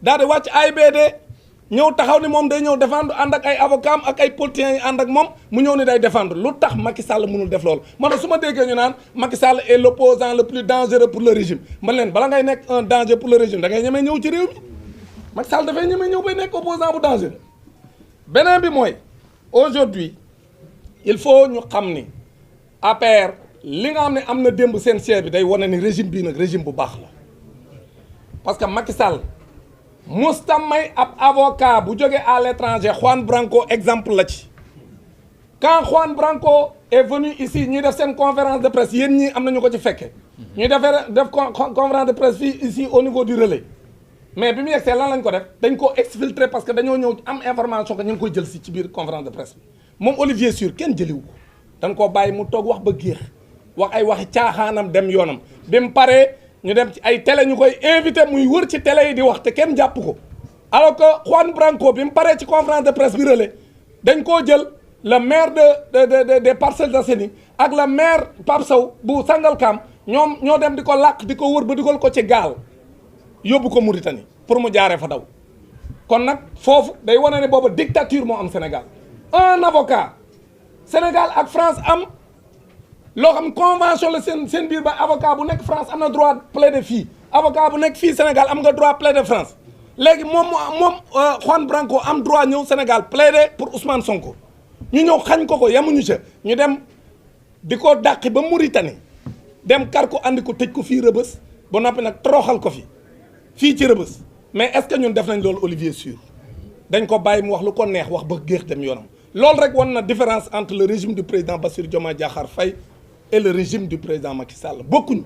daal di wàcc AIBD ñëw taxaw ni moom day ñëw défendre ànd ak ay avocats ak ay politiciens yi ànd ak moom mu ñëw ni day défendre lu tax Macky Sall mënul def loolu man su ma déggee ñu naan Macky Sall est l'opposant le plus dangereux pour le régime man leen bala ngay nekk un danger pour le régime da ngay ñemee ñëw ci réew mi Macky Sall dafay ñemee ñëw bay nekk opposant bu dangereux beneen bi mooy aujourd'hui il faut ñu xam ni APR li nga xam ne am na démb seen siège bi day wane ni régime bii nag régime bu baax la parce que Macky Sall musta may ab avocat bu jógee à l'étranger Juan Branco exemple la ci quand Juan Branco est venu ici ñuy def seen conférence de presse yéen ñii am na ñu ko ci fekke ñuy def conférence de presse fii ici au niveau du relais mais bi mu yegsee lan lañ ko def dañ ko exfiltrer parce que dañoo ñëw am information que ñu ngi koy jël si ci biir conférence de presse bi moom Olivier Sur kenn jëliwu ko dañ koo bàyyi mu toog wax ba géex wax ay waxi caaxaanam dem yoonam bi mu paree ñu dem ci ay télé ñu koy invité muy wër ci télé yi di wax te kenn jàpp ko alors que Juan Branco bi mu paree ci conférence de presse bi relais dañ koo jël le maire des Parcelles Assainies ak le maire Pape Sow bu Sangalkam ñoom ñoo dem di ko làq di ko wër ba dugal ko ci gaal yóbbu ko Mauritanie pour mu jaaree fa daw kon nag foofu day wane ne booba dictature moo am Sénégal un avocat Sénégal ak France am loo xam convention la seen biir ba avocat bu nekk France am na droit plaider fii avocat bu nekk fii Sénégal am nga droit plaider France léegi moom Juan Branco am droit ñëw Sénégal plaider pour Ousmane Sonko ñu ñëw xañ ko yemuñu ca ñu dem di ko dàqi ba Mauritanie dem kar ko andi ko tëj ko fii Rëbës ba noppi nag toroxal ko fii ci Rëbës mais est-ce que ñun def nañ loolu Olivier Sur dañ ko bàyyi mu wax lu ko neex wax ba géex dem yoonam loolu rek wan na différence entre le régime du président Bassirou Diomaye Diakhar Faye et le régime du président Macky Sall bokkuñu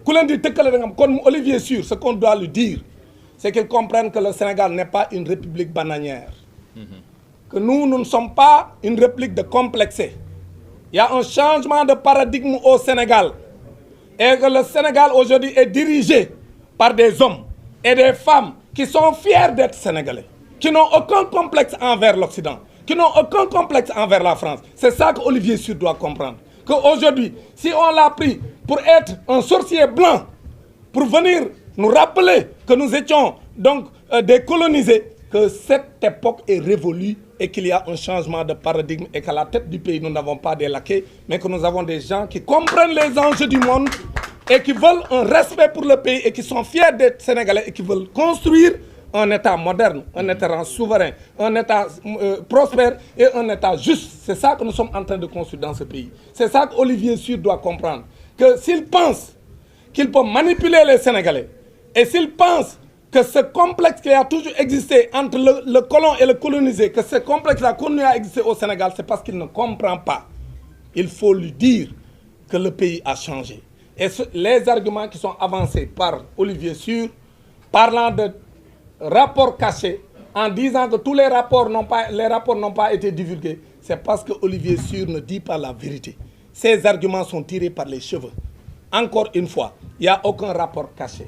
ku leen di tëkkale da nga am kon Olivier Sur ce qu'on doit lui dire c'est qu'il comprenne que le Sénégal n'est pas une république bananière que nous ne sommes pas une république de complexés. Il y a un changement de paradigme au Sénégal et que le Sénégal aujourd'hui est dirigé par des hommes et des femmes qui sont fiers d'être sénégalais, qui n'ont aucun complexe envers l'Occident, qui n'ont aucun complexe envers la France. C'est ça que Olivier Sur doit comprendre. Qu'aujourd'hui, si on l'a pris pour être un sorcier blanc, pour venir nous rappeler que nous étions donc des colonisés, que cette époque est révolue et qu'il y a un changement de paradigme et qu'à la tête du pays, nous n'avons pas des laquais, mais que nous avons des gens qui comprennent les enjeux du monde et qui veulent un respect pour le pays et qui sont fiers d'être sénégalais et qui veulent construire un État moderne, un État souverain, un État prospère et un État juste. C'est ça que nous sommes en train de construire dans ce pays. C'est ça qu'Olivier Sur doit comprendre. Que s'il pense qu'il peut manipuler les Sénégalais et s'il pense que ce complexe qui a toujours existé entre le colon et le colonisé, que ce complexe-là continue à exister au Sénégal, c'est parce qu'il ne comprend pas. Il faut lui dire que le pays a changé. Et les arguments qui sont avancés par Olivier Sur, parlant de rapports cachés, en disant que tous les rapports n'ont pas été divulgués, c'est parce que Olivier Sur ne dit pas la vérité. Ces arguments sont tirés par les cheveux. Encore une fois, il n'y a aucun rapport caché.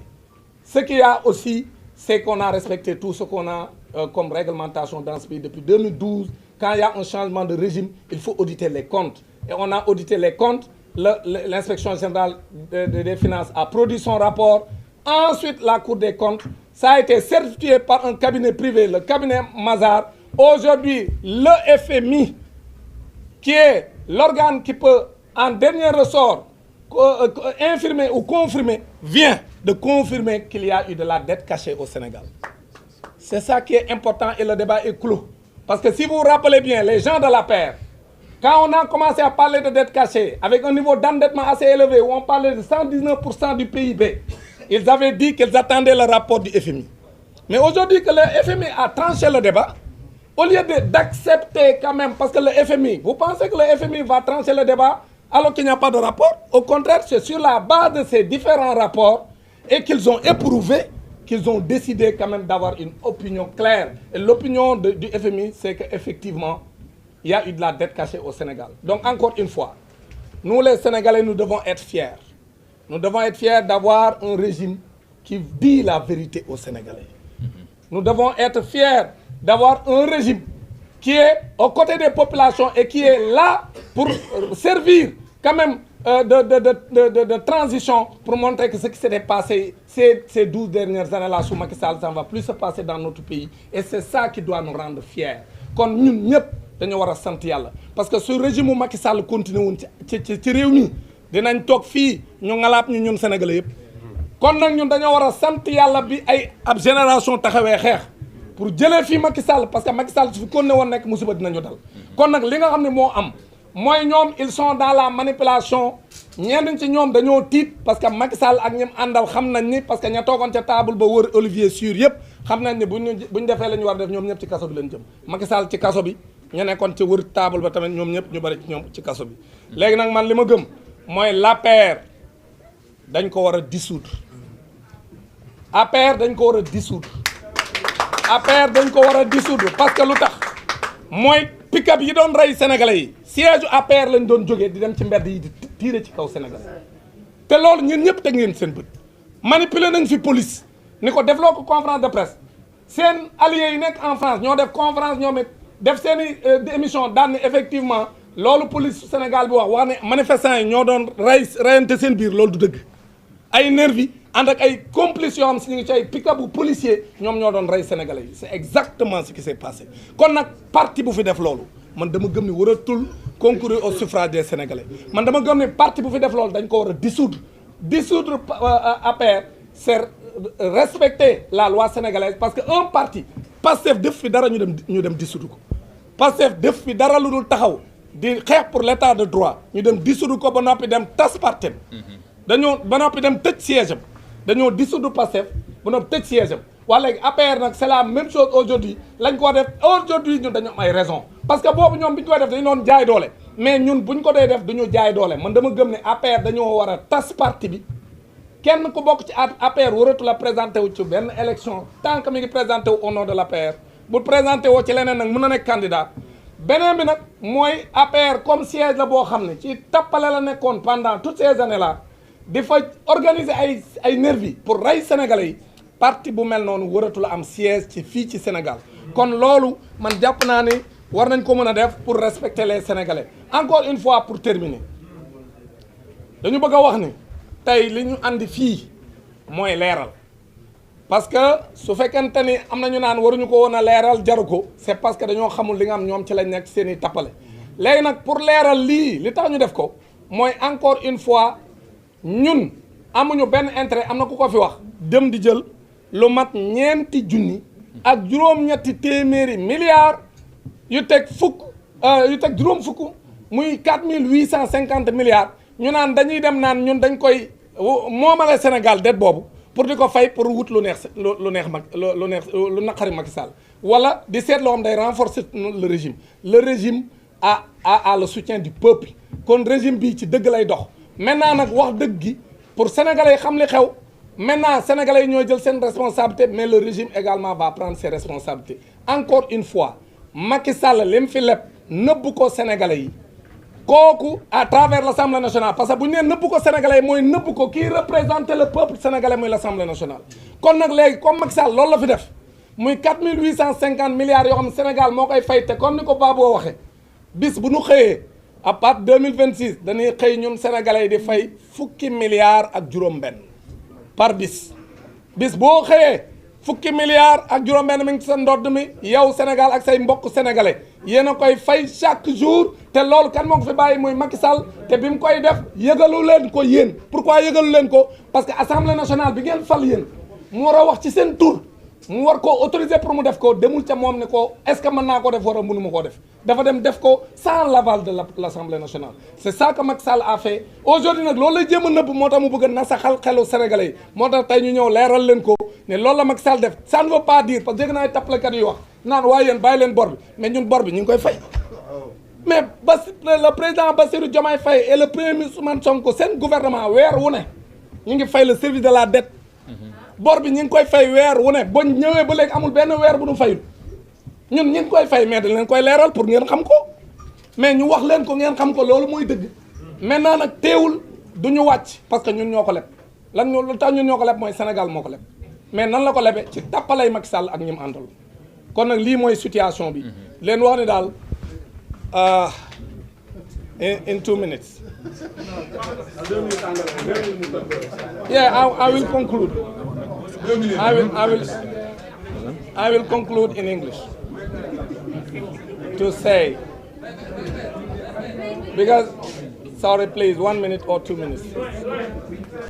Ce qu'il y a aussi, c'est qu'on a respecté tout ce qu'on a comme réglementation dans ce pays depuis 2012. Quand il y a un changement de régime, il faut auditer les comptes. Et on a audité les comptes. L'inspection générale des finances a produit son rapport. Ensuite, la Cour des comptes, ça a été certifié par un cabinet privé, le cabinet Mazars. Aujourd'hui, le FMI, qui est l'organe qui peut, en dernier ressort, infirmer ou confirmer, vient de confirmer qu'il y a eu de la dette cachée au Sénégal. C'est ça qui est important et le débat est clos. Parce que si vous vous rappelez bien, les gens de la paire, quand on a commencé à parler de dette cachée, avec un niveau d'endettement assez élevé, où on parlait de 119% du PIB, ils avaient dit qu'ils attendaient le rapport du FMI. Mais aujourd'hui que le FMI a tranché le débat, au lieu d'accepter quand même, parce que le FMI, vous pensez que le FMI va trancher le débat alors qu'il n'y a pas de rapport? Au contraire, c'est sur la base de ces différents rapports et qu'ils ont éprouvé qu'ils ont décidé quand même d'avoir une opinion claire. Et l'opinion du FMI, c'est qu'effectivement, il y a eu de la dette cachée au Sénégal. Donc encore une fois, nous les Sénégalais, nous devons être fiers. Nous devons être fiers d'avoir un régime qui dit la vérité aux Sénégalais. Nous devons être fiers d'avoir un régime qui est aux côtés des populations et qui est là pour servir quand même de transition pour montrer que ce qui s'était passé ces 12 dernières années-là sous Macky Sall, ça ne va plus se passer dans notre pays. Et c'est ça qui doit nous rendre fiers. Kon ñun ñëpp dañu war a sant yàlla parce que su régime mu Macky Sall continué woon ci réew mi dinañ toog fii ñu ngalaab ñu ñun Sénégalais yëpp. kon nag ñun dañoo war a sant yàlla bi ay ab génération taxawee xeex pour jëlee fii Macky Sall parce que Macky Sall su fi continué woon nekk musiba dinañu dal. kon nag li nga xam ne moo am. mooy ñoom ils sont dans la manipulation ñenn ci ñoom dañoo tiit parce que Macky Sall ak ñim àndal xam nañ ni parce que ña toogoon ca table ba wër Olivier Sur yëpp xam nañ ni buñ defee la ñu war a def ñoom ñëpp ci kaso bi leen jëm Macky Sall ci kaso bi ñu nekkoon ci wër table ba tamit ñoom ñëpp ñu bari ci ñoom ci kaso bi. léegi nag man li ma gëm mooy l'APR dañ ko war a dissoudre APR dañ ko war a dissoudre APR dañ ko war a dissoudre parce que lu tax mooy pick-up yi doon rey sénégalais yi siège APR lañ doon jógee di dem ci mbedd yi di tiire ci kaw Sénégal te loolu ñun ñëpp teg ngeen seen bët manipuler nañ fi police ni ko defloo ko conférence de presse seen alliés yi nekk en France ñoo def conférence ñoom it def seen i émission daan ni effectivement loolu police Sénégal bi wax ne manifestants yi ñoo doon reyante seen biir loolu du dëgg ay nervi ànd ak ay complices yoo xam si ñu ngi ci ay pick-up bu policier ñoom ñoo doon rey sénégalais yi c'est exactement ce qui s'est passé kon nag parti bu fi def loolu man dama gëm ni waratul concourir au suffrage des sénégalais man dama gëm ni parti bu fi def loolu dañ ko war a dissoudre APR c'est respecter la loi sénégalaise parce que un parti Pastef def fi dara ñu dem dissoudre ko Pastef def fi dara lu dul taxaw di xeex pour l'état de droit ñu dem dissoudre ko ba noppi dem tas partem dañoo ba noppi dem tëj siège am dañoo dissoudre Pastef ba noppi tëj siège am waa léegi APR nag c'est la même chose aujourd'hui lañ ko def aujourd'hui ñun dañu am ay raison parce que boobu ñoom bi ñu koy def dañu doon jaay doole mais ñun buñ ko dee def duñu jaay doole man dama gëm ne APR dañoo war a tas parti bi kenn ku bokk ci APR waratu la présenté wu ci benn élection tant que mi ngi présenté wu au nom de l'APR bu présenté woo ci leneen nag mën na nekk candidat beneen bi nag mooy APR comme siège la boo xam ne ci tappale la nekkoon pendant toutes ces années là di fa organiser ay nervi pour rey sénégalais yi parti bu mel noonu waratu la am siège ci fii ci Sénégal kon loolu man jàpp naa ne war nañ ko mën a def pour respecter les sénégalais encore une fois pour terminer dañu bëgg a wax ni tey li ñu andi fii mooy leeral parce que su fekkente ni am na ñu naan waruñu ko woon a leeral jaru ko c'est parce que dañoo xamul li nga am ñoom ci lañ nekk seen i tappale léegi nag pour leeral lii li tax ñu def ko mooy encore une fois ñun amuñu benn intérêt am na ku ko fi wax dem di jël lu mat ñeenti junni ak juróom-ñetti téeméeri milliards yu teg juróom fukk muy 4850 milliards ñu naan dañuy dem naan ñun dañ koy moomale Sénégal det boobu pour di ko fay pour wut lu neex lu naqari Macky Sall wala di seet loo xam day renforcer le régime a le soutien du peuple kon régime bi ci dëgg lay dox maintenant nag wax dëgg gi pour sénégalais xam li xew maintenant sénégalais yi ñoo jël seen responsabilité mais le régime également va prendre ses responsabilités encore une fois Macky Sall li mu fi leb nëbb ko sénégalais yi kooku à travers l'Assemblée nationale parce que bu ñu nee nëbb ko sénégalais yi mooy nëbb ko kii représenter le peuple sénégalais mooy l'Assemblée nationale kon nag léegi comme Macky Sall loolu la fi def muy 4850 milliards yoo xam ne Sénégal moo koy fay te comme ni ko Babou waxee bis bu ñu xëyee à partir 2026 dañuy xëy ñun sénégalais yi di fay fukki milliards ak juróom-benn par bis boo xëyee fukki milliards ak juróom-benn mi ngi ci sa ndodd mi yow Sénégal ak say mbokk sénégalais yéen a koy fay chaque jour te loolu kan moo ko fi bàyyi mooy Macky Sall te bi mu koy def yëgalu leen ko yéen pourquoi yëgalu leen ko parce que assemblée nationale bi ngeen fal yéen mu war a wax ci seen tur mu war koo autoriser pour mu def ko demul ca moom ne ko est-ce que mën naa ko def war a mënu ma koo def dafa dem def ko sans l'aval de l'Assemblée nationale c'est ça que Macky Sall a fait aujourd'hui nag loolu lay jéem a nëbb moo tax mu bëgg a nasaxal xelu sénégalais yi moo tax tey ñu ñëw leeral leen ko ne loolu la Macky Sall def ça ne veut pas dire parce que dégg naa ay tappalekat yu wax naan waaye yéen bàyyi leen bor bi mais ñun bor bi ñu ngi koy fay mais le président Bassirou Diomaye Faye et le premier ministre Ousmane Sonko seen gouvernement weer wu ne ñu ngi fay le service de la dette bor bi ñu ngi koy fay weer wu ne ba ñëwee ba léegi amul benn weer bu ñu fayul ñun ñu ngi koy fay mais dañ leen koy leeral pour ngeen xam ko mais ñu wax leen ko ngeen xam ko loolu mooy dëgg maintenant nag teewul du ñu wàcc parce que ñun ñoo ko leb lu tax ñun ñoo ko leb mooy Sénégal moo ko leb mais nan la ko lebe ci tappalay Macky Sall ak ñi mu àndal kon nag lii mooy situation bi leen wax ne daal in 2 minutes. Yeah, I will conclude. I will conclude in English to say, because, sorry, please, 1 minute or 2 minutes.